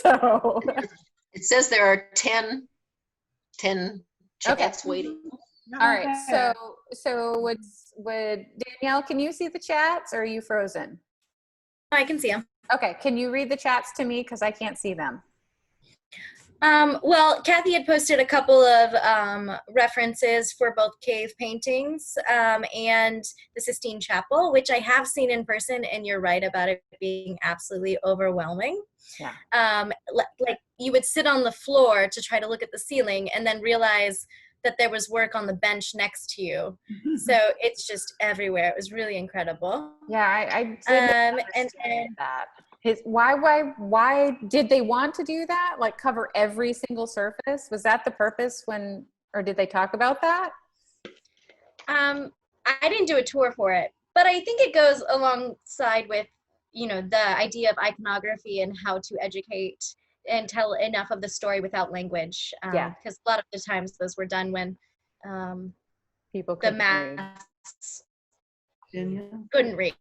So It says there are 10 chats waiting. all right. So would Danielle, can you see the chats, or are you frozen? I can see them. Okay, can you read the chats to me, because I can't see them? Well, Kathy had posted a couple of references for both cave paintings and the Sistine Chapel, which I have seen in person, and you're right about it being absolutely overwhelming. Yeah. Like you would sit on the floor to try to look at the ceiling and then realize that there was work on the bench next to you. So it's just everywhere. It was really incredible. Yeah, I did understand that. Why did they want to do that? Like cover every single surface? Was that the purpose or did they talk about that? I didn't do a tour for it, but I think it goes alongside with, the idea of iconography and how to educate and tell enough of the story without language. Because a lot of the times those were done when people couldn't read.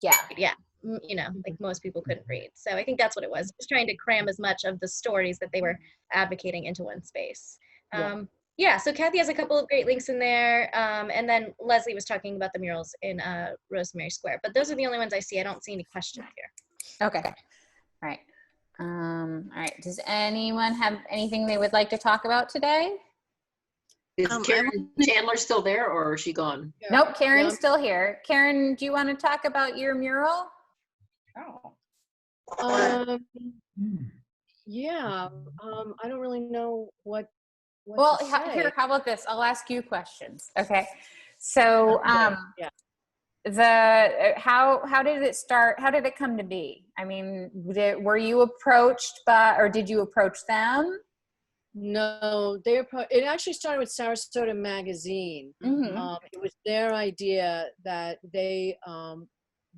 Yeah. Like most people couldn't read. So I think that's what it was. Just trying to cram as much of the stories that they were advocating into one space. So Kathy has a couple of great links in there. And then Leslie was talking about the murals in Rosemary Square. But those are the only ones I see. I don't see any questions here. Okay. All right. All right. Does anyone have anything they would like to talk about today? Is Karen Chandler still there, or is she gone? Nope, Karen's still here. Karen, do you want to talk about your mural? I don't really know what Well, to say. here, how about this? I'll ask you questions. Okay. So, how did it start? How did it come to be? I mean, were you approached or did you approach them? No, it actually started with Sarasota Magazine. Mm-hmm. It was their idea that they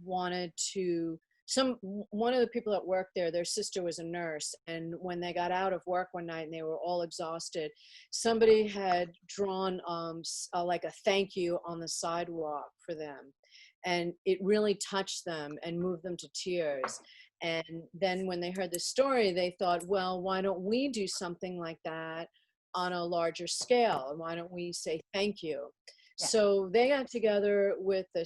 wanted to. One of the people that worked there, their sister was a nurse, and when they got out of work one night and they were all exhausted, somebody had drawn like a thank you on the sidewalk for them, and it really touched them and moved them to tears. And then when they heard the story, they thought, well, why don't we do something like that on a larger scale? And why don't we say thank you? Yeah. So they got together with the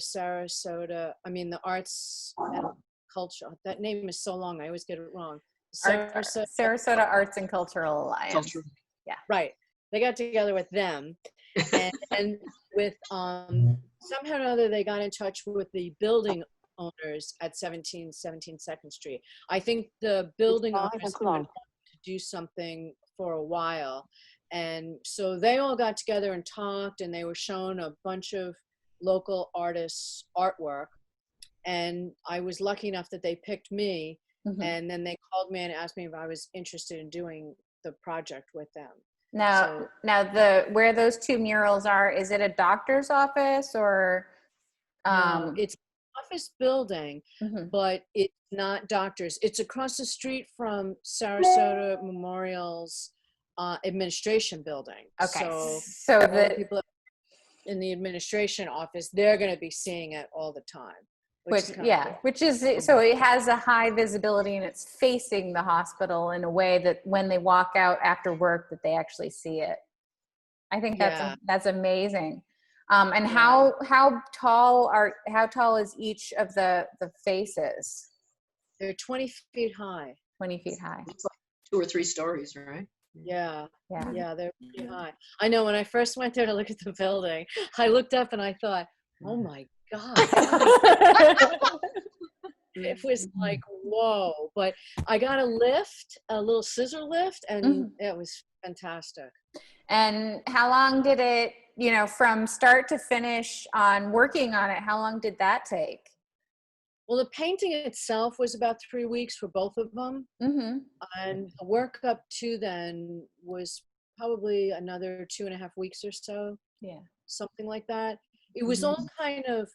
the Arts and Culture. That name is so long, I always get it wrong. Sarasota Arts and Cultural Alliance. Yeah. Right. They got together with them. and with somehow or other, they got in touch with the building owners at 17 2nd Street. I think the building owners wanted to do something for a while. And so they all got together and talked, and they were shown a bunch of local artists' artwork. And I was lucky enough that they picked me. Mm-hmm. And then they called me and asked me if I was interested in doing the project with them. Now where those two murals are, is it a doctor's office or? No, it's office building, mm-hmm. but it's not doctors. It's across the street from Sarasota Memorial's administration building. Okay. So the people in the administration office, they're going to be seeing it all the time. So it has a high visibility and it's facing the hospital in a way that when they walk out after work that they actually see it. I think that's amazing. And how tall is each of the faces? They're 20 feet high. 20 feet high. It's like 2 or 3 stories, right? Yeah, Yeah. yeah, they're pretty high. I know when I first went there to look at the building, I looked up and I thought, oh my God. It was like, whoa. But I got a lift, a little scissor lift, and it was fantastic. And how long did it, you know, from start to finish on working on it, how long did that take? Well, the painting itself was about 3 weeks for both of them. Mm-hmm. And the work up to then was probably another 2.5 weeks or so. Yeah. Something like that. It was all kind of,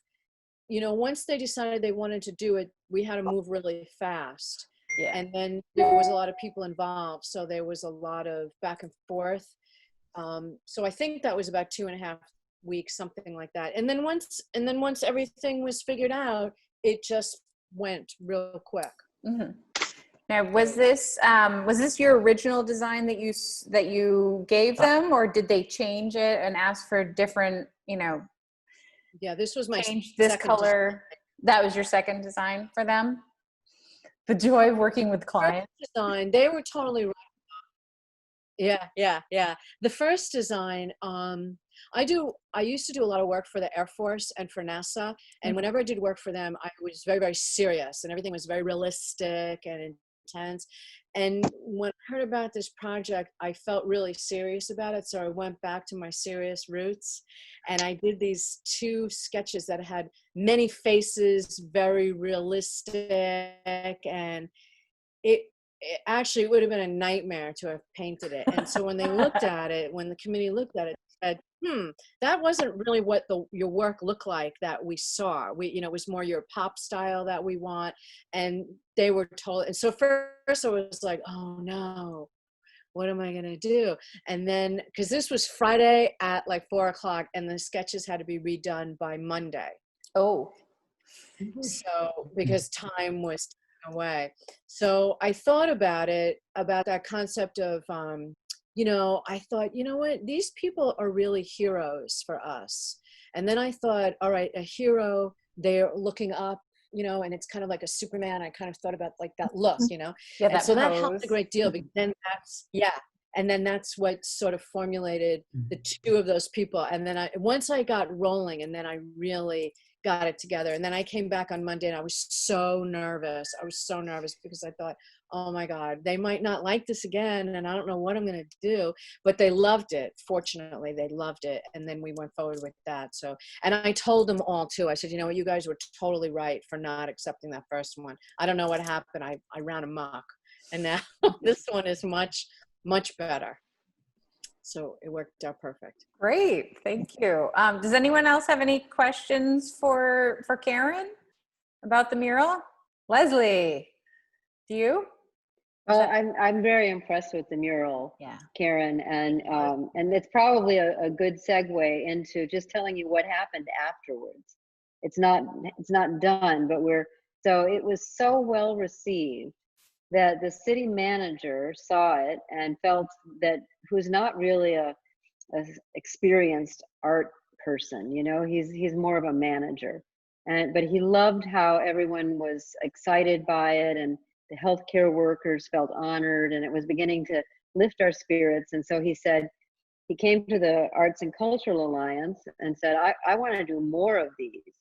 you know, once they decided they wanted to do it, we had to move really fast. Yeah. And then there was a lot of people involved. So there was a lot of back and forth. So I think that was about 2.5 weeks, something like that. And then once everything was figured out, it just went real quick. Mm-hmm. Now, was this your original design that you gave them, or did they change it and ask for different, you know? Yeah, this was my change this color. Design. That was your second design for them. The joy of working with clients. First design, they were totally right. Yeah. The first design, I used to do a lot of work for the Air Force and for NASA, and whenever I did work for them, I was very, very serious, and everything was very realistic and intense. And when I heard about this project, I felt really serious about it, so I went back to my serious roots, and I did these 2 sketches that had many faces, very realistic, and it actually would have been a nightmare to have painted it. And so when they looked at it, when the committee looked at it, said, that wasn't really what your work looked like that we saw. It was more your pop style that we want. And they were told, and so first I was like, oh no, what am I gonna do? And then, because this was Friday at like 4:00 and the sketches had to be redone by Monday. Oh. So, because time was away. So I thought about that concept of, I thought, you know what, these people are really heroes for us. And then I thought, all right, a hero, they're looking up, and it's kind of like a Superman. I kind of thought about like that look, Yeah, and so that helped a great deal, because then that's what sort of formulated the 2 of those people. And then once I got rolling, and then I really got it together. And then I came back on Monday and I was so nervous. Because I thought, oh my God, they might not like this again, and I don't know what I'm going to do. But they loved it. Fortunately, they loved it. And then we went forward with that. So, and I told them all too. I said, you know what, you guys were totally right for not accepting that first one. I don't know what happened. I ran amok. And now this one is much, much better. So it worked out perfect. Great, thank you. Does anyone else have any questions for Karen about the mural? Leslie, do you? Well, I'm very impressed with the mural, Karen, and it's probably a good segue into just telling you what happened afterwards. It's not done, but it was so well received that the city manager saw it and felt that, who's not really a experienced art person, he's more of a manager, but he loved how everyone was excited by it, and the healthcare workers felt honored, and it was beginning to lift our spirits. And so he came to the Arts and Cultural Alliance and said, I want to do more of these,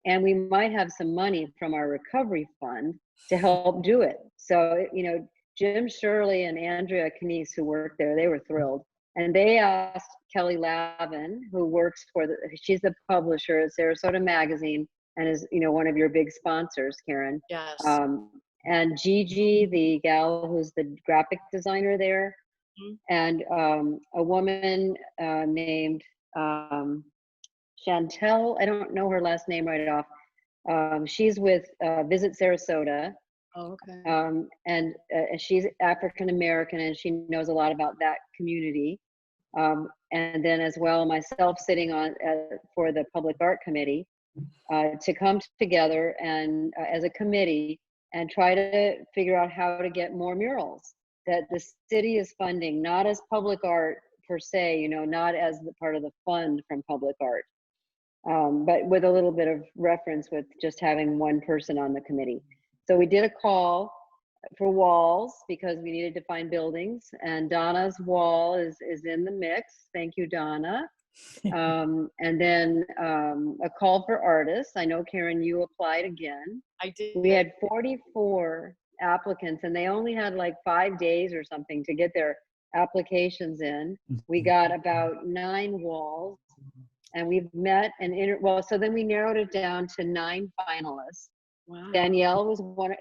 and we might have some money from our recovery fund to help do it. So, Jim Shirley and Andrea Knies, who worked there, they were thrilled. And they asked Kelly Lavin, who works she's the publisher at Sarasota Magazine and is, one of your big sponsors, Karen. Yes. And Gigi, the gal who's the graphic designer there, and a woman named Chantel, I don't know her last name right off. She's with Visit Sarasota. Oh, okay. And she's African American, and she knows a lot about that community. And then as well, myself sitting on for the Public Art Committee to come together and as a committee and try to figure out how to get more murals that the city is funding, not as public art per se, not as the part of the fund from public art, but with a little bit of reference with just having one person on the committee. So we did a call for walls because we needed to find buildings, and Donna's wall is in the mix. Thank you, Donna. And then a call for artists. I know, Karen, you applied again. I did. We had 44 applicants, and they only had like 5 days or something to get their applications in. We got about 9 walls, and we've met and so then we narrowed it down to 9 finalists. Wow. Danielle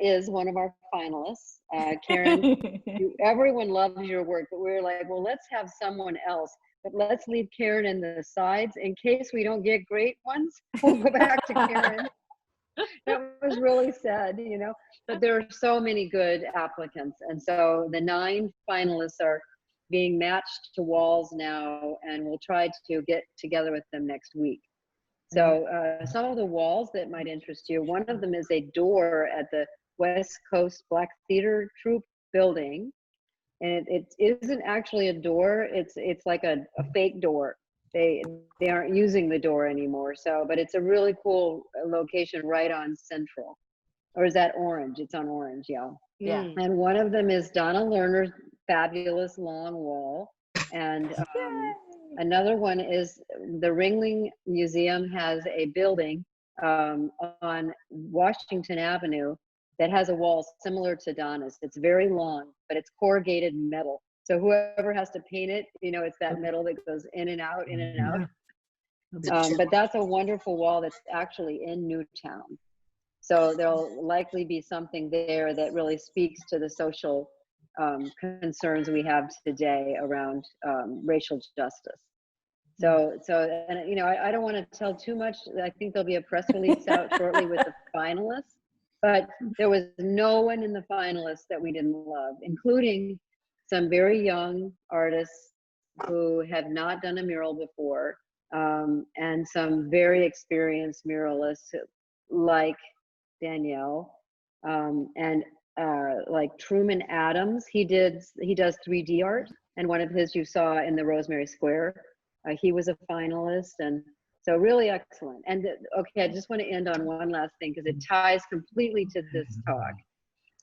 is one of our finalists. Karen, everyone loves your work, but we were like, well, let's have someone else, but let's leave Karen in the sides in case we don't get great ones. We'll go back to Karen. That was really sad, you know, but there are so many good applicants. And so the 9 finalists are being matched to walls now, and we'll try to get together with them next week. So some of the walls that might interest you, one of them is a door at the West Coast Black Theater Troupe building. And it isn't actually a door, it's like a fake door. They aren't using the door anymore. So, but it's a really cool location right on Central. Or is that Orange? It's on Orange, yeah. Yeah. And one of them is Donna Lerner's fabulous long wall. And another one is the Ringling Museum has a building on Washington Avenue that has a wall similar to Donna's. It's very long, but it's corrugated metal. So whoever has to paint it, you know, it's that metal that goes in and out, in and out. But that's a wonderful wall that's actually in Newtown. So there'll likely be something there that really speaks to the social concerns we have today around racial justice. So, and you know, I don't want to tell too much. I think there'll be a press release out shortly with the finalists, but there was no one in the finalists that we didn't love, including some very young artists who have not done a mural before, and some very experienced muralists like Danielle, and like Truman Adams. He does 3D art, and one of his you saw in the Rosemary Square. He was a finalist, and so really excellent. And okay, I just want to end on one last thing because it ties completely to this talk.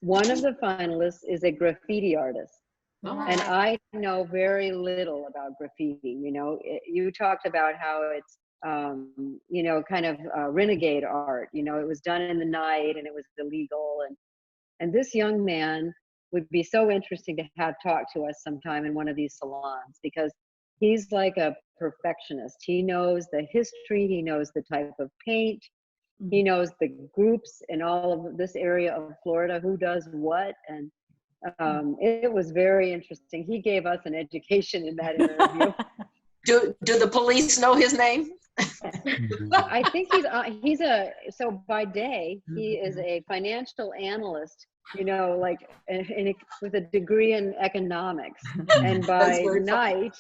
One of the finalists is a graffiti artist. Oh. And I know very little about graffiti. You know, you talked about how it's, you know, kind of renegade art. You know, it was done in the night and it was illegal. And this young man would be so interesting to have talk to us sometime in one of these salons, because he's like a perfectionist. He knows the history. He knows the type of paint. He knows the groups in all of this area of Florida, who does what. And it was very interesting. He gave us an education in that interview. Do the police know his name? I think so by day, he is a financial analyst, you know, like with a degree in economics. And by night,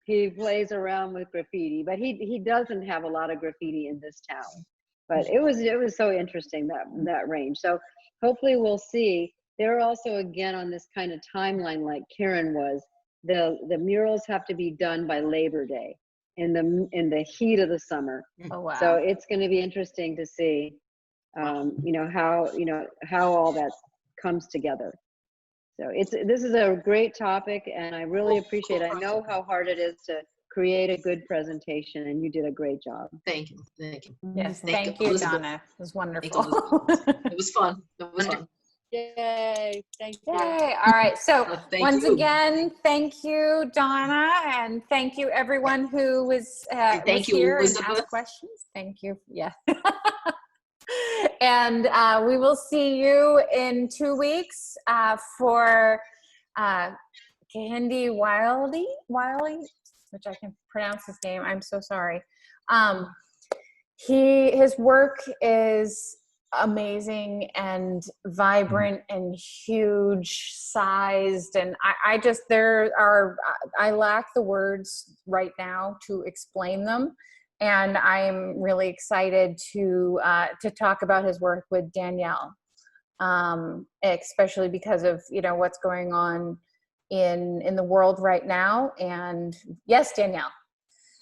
he plays around with graffiti, but he doesn't have a lot of graffiti in this town. But it was so interesting, that range. So hopefully we'll see. They're also, again, on this kind of timeline like Karen was. The murals have to be done by Labor Day in the heat of the summer. Oh, wow. So it's going to be interesting to see, you know, how all that comes together. So this is a great topic, and I really appreciate it. I know how hard it is to create a good presentation, and you did a great job. Thank you. Thank you. Yes, thank you, you, Elizabeth. Donna. It was wonderful. It was fun. It was fun. Yay. Thank you. Yay. All right. So Thank once you. again, thank you, Donna, and thank you everyone who was, Thank you, here and Elizabeth. asked questions. Thank you. Yeah. And we will see you in 2 weeks for Candy Wiley, which I can pronounce his name. I'm so sorry. His work is amazing and vibrant and huge sized, and I lack the words right now to explain them, and I'm really excited to talk about his work with Danielle, especially because of, you know, what's going on in the world right now. And yes, Danielle.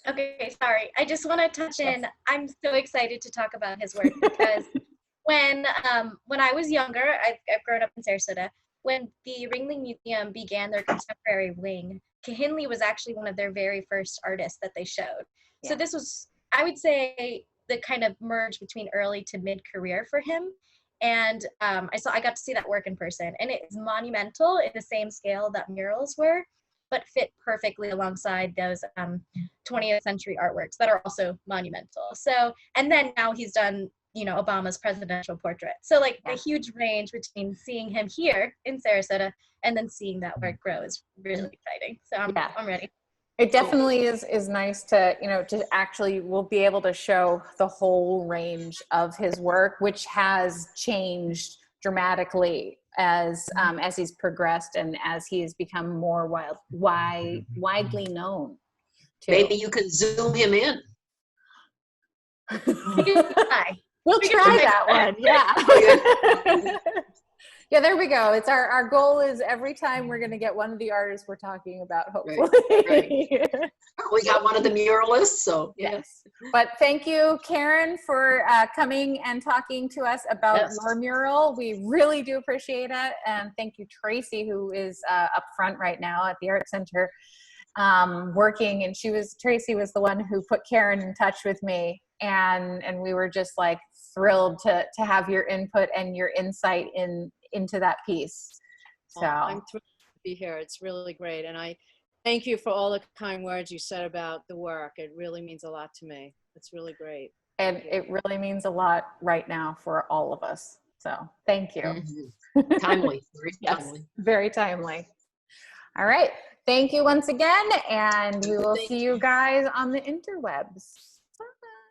Okay, sorry. I just want to touch in. I'm so excited to talk about his work because when I was younger, I've grown up in Sarasota. when the Ringling Museum began their contemporary wing, Kahinley was actually one of their very first artists that they showed. Yeah. So this was, I would say, the kind of merge between early to mid-career for him. And I got to see that work in person, and it is monumental in the same scale that murals were, but fit perfectly alongside those 20th century artworks that are also monumental. So, and then now he's done, you know, Obama's presidential portrait. So like the huge range between seeing him here in Sarasota and then seeing that work grow is really exciting. So I'm ready. It definitely is nice to, you know, to actually, we'll be able to show the whole range of his work, which has changed dramatically as he's progressed and as he has become more widely known. Too. Maybe you can zoom him in. We'll try that one. Yeah. Yeah, there we go. It's our goal is every time we're going to get one of the artists we're talking about, hopefully. Right. We got one of the muralists, so yes. But thank you, Karen, for coming and talking to us about your mural. We really do appreciate it. And thank you, Tracy, who is up front right now at the Art Center working. And Tracy was the one who put Karen in touch with me. And we were just like thrilled to have your input and your insight into that piece. So I'm thrilled to be here. It's really great. And I thank you for all the kind words you said about the work. It really means a lot to me. It's really great. And it really means a lot right now for all of us. So thank you. Mm-hmm. Timely, very timely. Very timely. All right. Thank you once again. And we will see you guys on the interwebs.